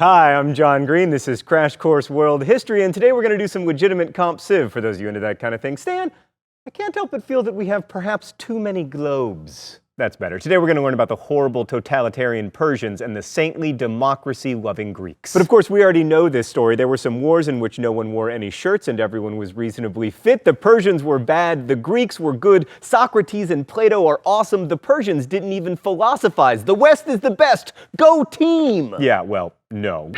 Hi, I'm John Green. This is Crash Course World History, and today we're going to do some legitimate comp civ for those of you into that kind of thing. Stan, I can't help but feel that we have perhaps too many globes. That's better. Today we're going to learn about the horrible totalitarian Persians and the saintly democracy-loving Greeks. But of course, we already know this story. There were some wars in which no one wore any shirts and everyone was reasonably fit. The Persians were bad. The Greeks were good. Socrates and Plato are awesome. The Persians didn't even philosophize. The West is the best. Go team! Yeah, well, no.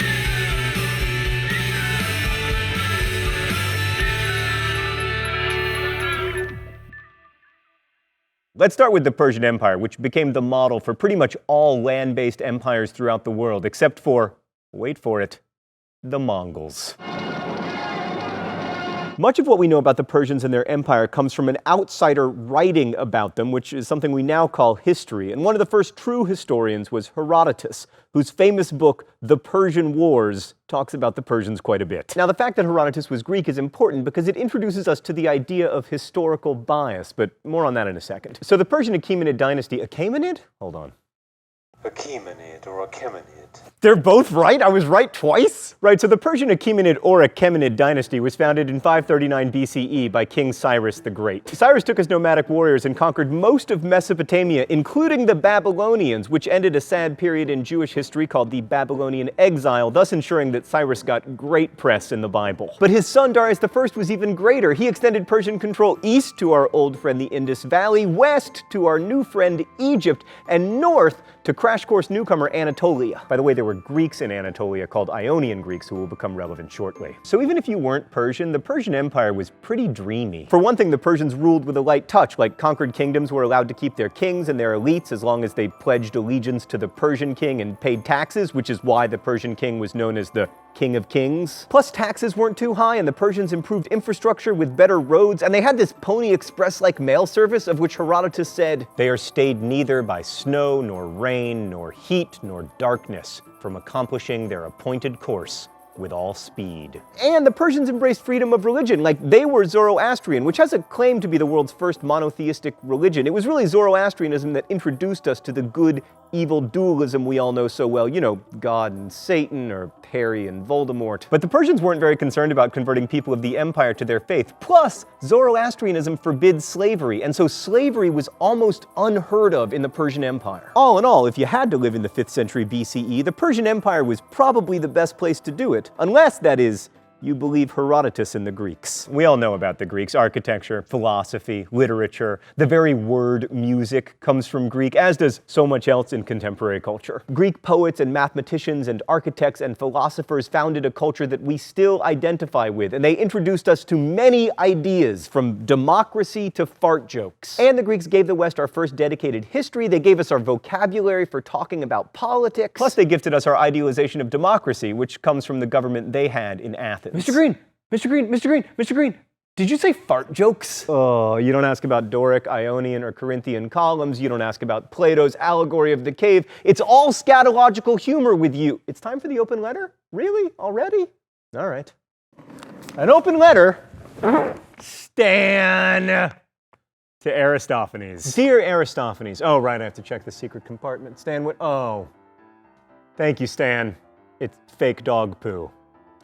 Let's start with the Persian Empire, which became the model for pretty much all land-based empires throughout the world, except for, wait for it, the Mongols. Much of what we know about the Persians and their empire comes from an outsider writing about them, which is something we now call history. And one of the first true historians was Herodotus, whose famous book, The Persian Wars, talks about the Persians quite a bit. Now, the fact that Herodotus was Greek is important because it introduces us to the idea of historical bias, but more on that in a second. So the Persian Achaemenid dynasty, Achaemenid? Hold on. Achaemenid or Achaemenid. They're both right? I was right twice? Right, so the Persian Achaemenid or Achaemenid dynasty was founded in 539 BCE by King Cyrus the Great. Cyrus took his nomadic warriors and conquered most of Mesopotamia, including the Babylonians, which ended a sad period in Jewish history called the Babylonian exile, thus ensuring that Cyrus got great press in the Bible. But his son Darius I was even greater. He extended Persian control east to our old friend the Indus Valley, west to our new friend Egypt, and north to Crash Course newcomer Anatolia. By the way, there were Greeks in Anatolia called Ionian Greeks who will become relevant shortly. So even if you weren't Persian, the Persian Empire was pretty dreamy. For one thing, the Persians ruled with a light touch, like conquered kingdoms were allowed to keep their kings and their elites as long as they pledged allegiance to the Persian king and paid taxes, which is why the Persian king was known as the King of Kings. Plus, taxes weren't too high, and the Persians improved infrastructure with better roads, and they had this Pony Express-like mail service of which Herodotus said, "They are stayed neither by snow, nor rain, nor heat, nor darkness, from accomplishing their appointed course with all speed." And the Persians embraced freedom of religion, like they were Zoroastrian, which has a claim to be the world's first monotheistic religion. It was really Zoroastrianism that introduced us to the good-evil dualism we all know so well. You know, God and Satan, or Harry and Voldemort. But the Persians weren't very concerned about converting people of the empire to their faith. Plus, Zoroastrianism forbids slavery, and so slavery was almost unheard of in the Persian Empire. All in all, if you had to live in the 5th century BCE, the Persian Empire was probably the best place to do it. Unless, that is, you believe Herodotus and the Greeks. We all know about the Greeks. Architecture, philosophy, literature. The very word music comes from Greek, as does so much else in contemporary culture. Greek poets and mathematicians and architects and philosophers founded a culture that we still identify with, and they introduced us to many ideas, from democracy to fart jokes. And the Greeks gave the West our first dedicated history. They gave us our vocabulary for talking about politics. Plus, they gifted us our idealization of democracy, which comes from the government they had in Athens. Mr. Green, Mr. Green, Mr. Green, Mr. Green, did you say fart jokes? Oh, you don't ask about Doric, Ionian, or Corinthian columns. You don't ask about Plato's allegory of the cave. It's all scatological humor with you. It's time for the open letter? Really? Already? All right. An open letter, Stan, to Aristophanes. Dear Aristophanes. Oh, right, I have to check the secret compartment. Stan, what? Oh. Thank you, Stan. It's fake dog poo.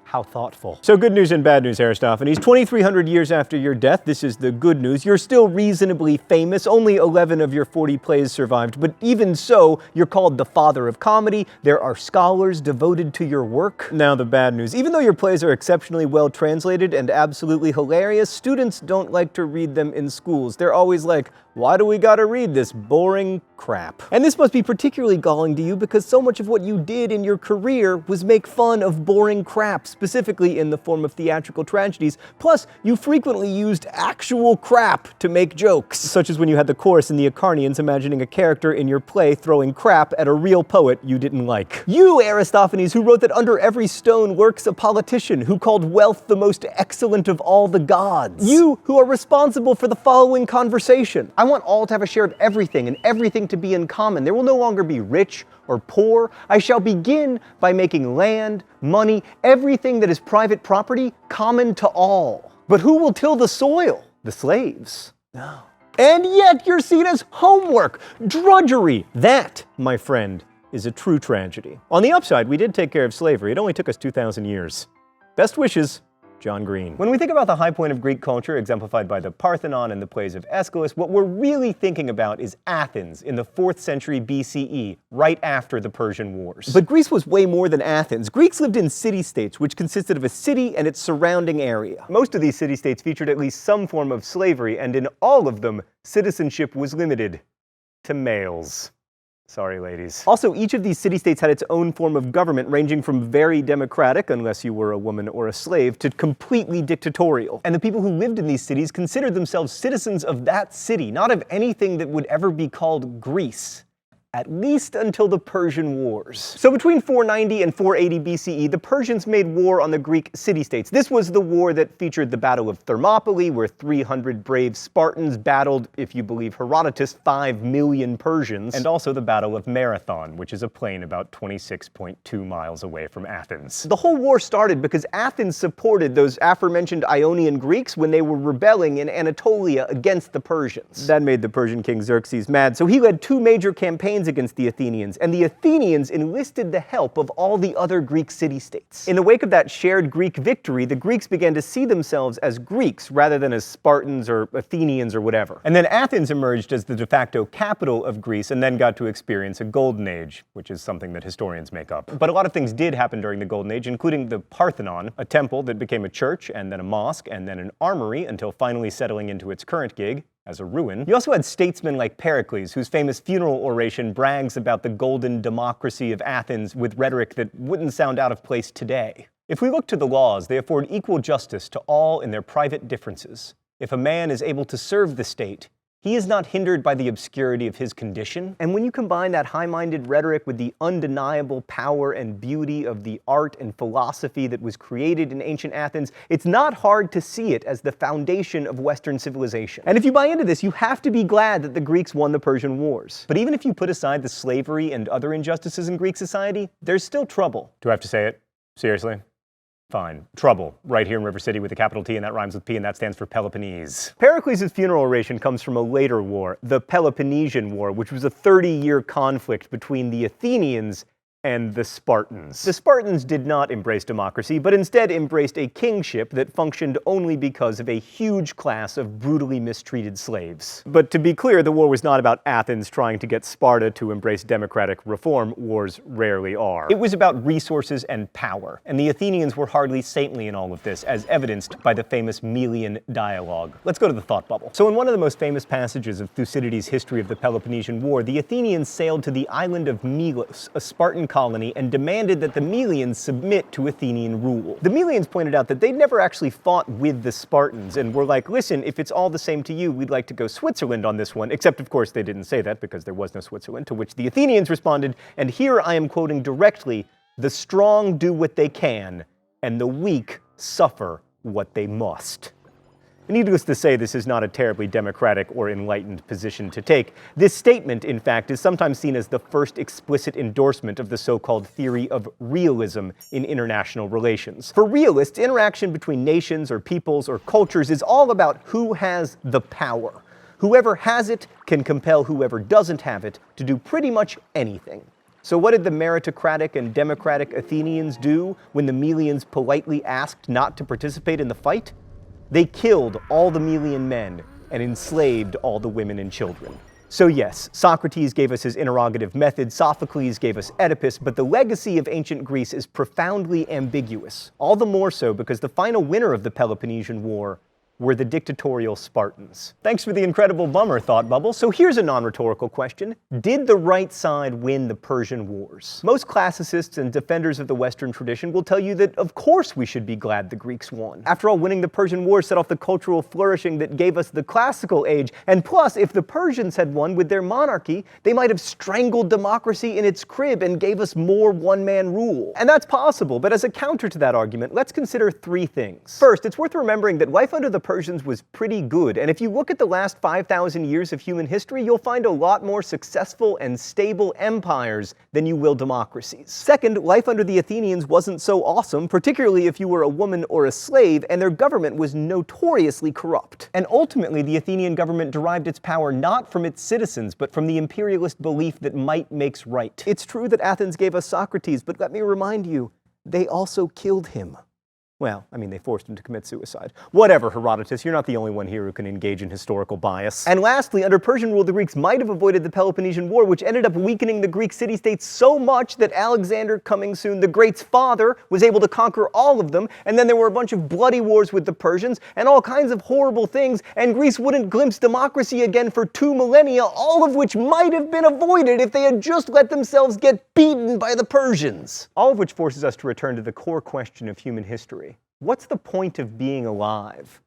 How thoughtful. So good news and bad news, Aristophanes. 2,300 years after your death, this is the good news. You're still reasonably famous. Only 11 of your 40 plays survived, but even so, you're called the father of comedy. There are scholars devoted to your work. Now the bad news. Even though your plays are exceptionally well translated and absolutely hilarious, students don't like to read them in schools. They're always like, why do we gotta read this boring crap? And this must be particularly galling to you because so much of what you did in your career was make fun of boring crap, specifically in the form of theatrical tragedies. Plus, you frequently used actual crap to make jokes, such as when you had the chorus in the Acharnians imagining a character in your play throwing crap at a real poet you didn't like. You, Aristophanes, who wrote that under every stone lurks a politician, who called wealth the most excellent of all the gods. You, who are responsible for the following conversation. I want all to have a share of everything and everything to be in common. There will no longer be rich or poor. I shall begin by making land, money, everything that is private property common to all. But who will till the soil? The slaves. No. And yet you're seen as homework, drudgery. That, my friend, is a true tragedy. On the upside, we did take care of slavery. It only took us 2,000 years. Best wishes, John Green. When we think about the high point of Greek culture, exemplified by the Parthenon and the plays of Aeschylus, what we're really thinking about is Athens in the 4th century BCE, right after the Persian Wars. But Greece was way more than Athens. Greeks lived in city-states, which consisted of a city and its surrounding area. Most of these city-states featured at least some form of slavery, and in all of them, citizenship was limited to males. Sorry, ladies. Also, each of these city-states had its own form of government, ranging from very democratic, unless you were a woman or a slave, to completely dictatorial. And the people who lived in these cities considered themselves citizens of that city, not of anything that would ever be called Greece. At least until the Persian Wars. So between 490 and 480 BCE, the Persians made war on the Greek city-states. This was the war that featured the Battle of Thermopylae, where 300 brave Spartans battled, if you believe Herodotus, 5 million Persians, and also the Battle of Marathon, which is a plain about 26.2 miles away from Athens. The whole war started because Athens supported those aforementioned Ionian Greeks when they were rebelling in Anatolia against the Persians. That made the Persian king Xerxes mad, so he led 2 major campaigns against the Athenians, and the Athenians enlisted the help of all the other Greek city-states. In the wake of that shared Greek victory, the Greeks began to see themselves as Greeks rather than as Spartans or Athenians or whatever. And then Athens emerged as the de facto capital of Greece and then got to experience a golden age, which is something that historians make up. But a lot of things did happen during the golden age, including the Parthenon, a temple that became a church and then a mosque and then an armory until finally settling into its current gig as a ruin. You also had statesmen like Pericles, whose famous funeral oration brags about the golden democracy of Athens with rhetoric that wouldn't sound out of place today. If we look to the laws, they afford equal justice to all in their private differences. If a man is able to serve the state, he is not hindered by the obscurity of his condition. And when you combine that high-minded rhetoric with the undeniable power and beauty of the art and philosophy that was created in ancient Athens, it's not hard to see it as the foundation of Western civilization. And if you buy into this, you have to be glad that the Greeks won the Persian Wars. But even if you put aside the slavery and other injustices in Greek society, there's still trouble. Do I have to say it? Seriously? Fine. Trouble, right here in River City with a capital T, and that rhymes with P, and that stands for Peloponnese. Pericles' funeral oration comes from a later war, the Peloponnesian War, which was a 30-year conflict between the Athenians and the Spartans. The Spartans did not embrace democracy, but instead embraced a kingship that functioned only because of a huge class of brutally mistreated slaves. But to be clear, the war was not about Athens trying to get Sparta to embrace democratic reform. Wars rarely are. It was about resources and power, and the Athenians were hardly saintly in all of this, as evidenced by the famous Melian dialogue. Let's go to the thought bubble. So in one of the most famous passages of Thucydides' history of the Peloponnesian War, the Athenians sailed to the island of Melos, a Spartan colony, and demanded that the Melians submit to Athenian rule. The Melians pointed out that they'd never actually fought with the Spartans and were like, listen, if it's all the same to you, we'd like to go Switzerland on this one, except of course they didn't say that because there was no Switzerland, to which the Athenians responded, and here I am quoting directly, "The strong do what they can, and the weak suffer what they must." Needless to say, this is not a terribly democratic or enlightened position to take. This statement, in fact, is sometimes seen as the first explicit endorsement of the so-called theory of realism in international relations. For realists, interaction between nations or peoples or cultures is all about who has the power. Whoever has it can compel whoever doesn't have it to do pretty much anything. So what did the meritocratic and democratic Athenians do when the Melians politely asked not to participate in the fight? They killed all the Melian men and enslaved all the women and children. So yes, Socrates gave us his interrogative method, Sophocles gave us Oedipus, but the legacy of ancient Greece is profoundly ambiguous. All the more so because the final winner of the Peloponnesian War were the dictatorial Spartans. Thanks for the incredible bummer, Thought Bubble. So here's a non-rhetorical question. Did the right side win the Persian Wars? Most classicists and defenders of the Western tradition will tell you that of course we should be glad the Greeks won. After all, winning the Persian Wars set off the cultural flourishing that gave us the classical age, and plus, if the Persians had won with their monarchy, they might have strangled democracy in its crib and gave us more one-man rule. And that's possible, but as a counter to that argument, let's consider 3 things. First, it's worth remembering that life under the Persians was pretty good, and if you look at the last 5,000 years of human history, you'll find a lot more successful and stable empires than you will democracies. Second, life under the Athenians wasn't so awesome, particularly if you were a woman or a slave, and their government was notoriously corrupt. And ultimately, the Athenian government derived its power not from its citizens, but from the imperialist belief that might makes right. It's true that Athens gave us Socrates, but let me remind you, they also killed him. Well, I mean, they forced him to commit suicide. Whatever, Herodotus, you're not the only one here who can engage in historical bias. And lastly, under Persian rule, the Greeks might have avoided the Peloponnesian War, which ended up weakening the Greek city-states so much that Alexander, coming soon, the Great's father, was able to conquer all of them, and then there were a bunch of bloody wars with the Persians, and all kinds of horrible things, and Greece wouldn't glimpse democracy again for 2 millennia, all of which might have been avoided if they had just let themselves get beaten by the Persians. All of which forces us to return to the core question of human history. What's the point of being alive?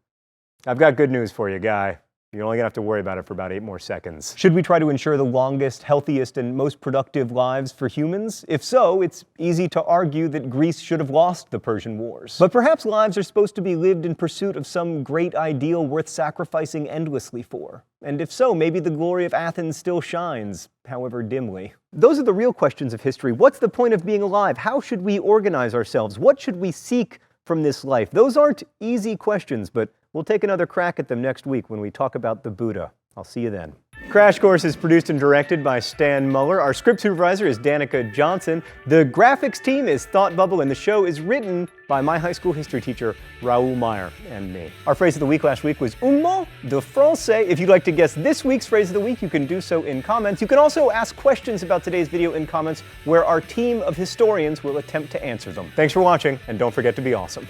I've got good news for you, Guy. You're only gonna have to worry about it for about 8 more seconds. Should we try to ensure the longest, healthiest, and most productive lives for humans? If so, it's easy to argue that Greece should have lost the Persian Wars. But perhaps lives are supposed to be lived in pursuit of some great ideal worth sacrificing endlessly for. And if so, maybe the glory of Athens still shines, however dimly. Those are the real questions of history. What's the point of being alive? How should we organize ourselves? What should we seek from this life? Those aren't easy questions, but we'll take another crack at them next week when we talk about the Buddha. I'll see you then. Crash Course is produced and directed by Stan Muller. Our script supervisor is Danica Johnson. The graphics team is Thought Bubble, and the show is written by my high school history teacher, Raoul Meyer, and me. Our phrase of the week last week was un mot de français. If you'd like to guess this week's phrase of the week, you can do so in comments. You can also ask questions about today's video in comments, where our team of historians will attempt to answer them. Thanks for watching, and don't forget to be awesome.